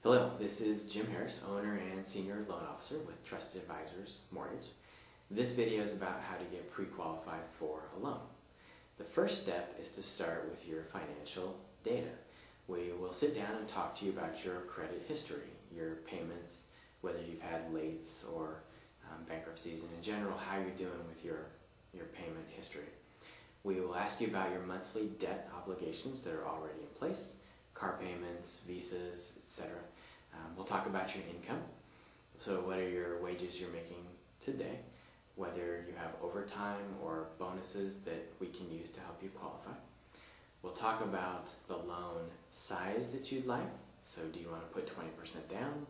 Hello, this is Jim Harris, owner and senior loan officer with Trusted Advisors Mortgage. This video is about how to get pre-qualified for a loan. The first step is to start with your financial data. We will sit down and talk to you about your credit history, your payments, whether you've had lates or bankruptcies, and in general how you're doing with your payment history. We will ask you about your monthly debt obligations that are already in place, car payments, visas, etc. We'll talk about your income. So what are your wages you're making today, whether you have overtime or bonuses that we can use to help you qualify. We'll talk about the loan size that you'd like. So do you want to put 20% down?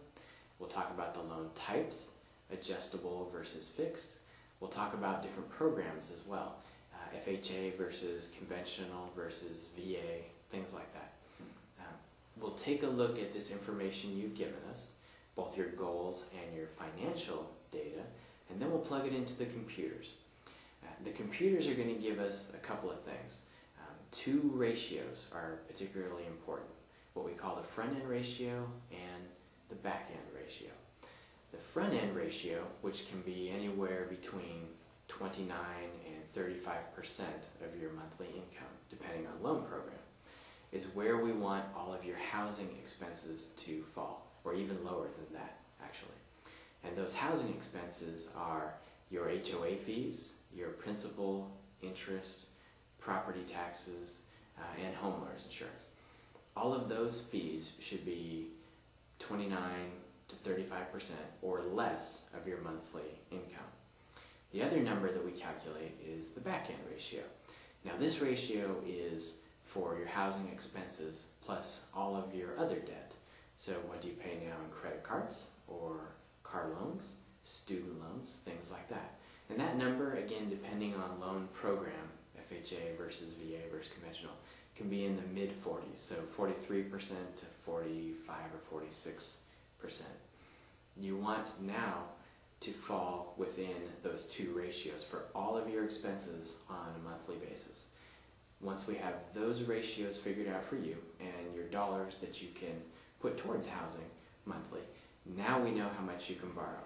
We'll talk about the loan types, adjustable versus fixed. We'll talk about different programs as well, FHA versus conventional versus VA, things like that. We'll take a look at this information you've given us, both your goals and your financial data, and then we'll plug it into the computers. The computers are going to give us a couple of things. Two ratios are particularly important, what we call the front-end ratio and the back-end ratio. The front-end ratio, which can be anywhere between 29 and 35% of your monthly income, depending on loan program, is where we want all of your housing expenses to fall, or even lower than that, actually. And those housing expenses are your HOA fees, your principal, interest, property taxes, and homeowners insurance. All of those fees should be 29 to 35% or less of your monthly income. The other number that we calculate is the back-end ratio. Now this ratio is for your housing expenses plus all of your other debt. So what do you pay now in credit cards or car loans, student loans, things like that. And that number, again, depending on loan program, FHA versus VA versus conventional, can be in the mid-40s, so 43% to 45 or 46%. You want now to fall within those two ratios for all of your expenses on a monthly basis. Once we have those ratios figured out for you and your dollars that you can put towards housing monthly, now we know how much you can borrow.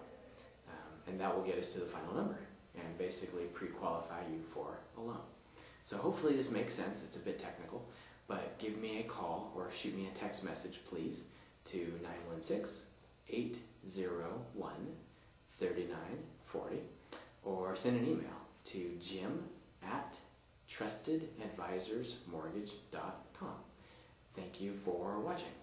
And that will get us to the final number and basically pre-qualify you for a loan. So hopefully this makes sense. It's a bit technical, but give me a call or shoot me a text message, please, to 916-801-3940 or send an email to jim@trustedadvisorsmortgage.com. Thank you for watching.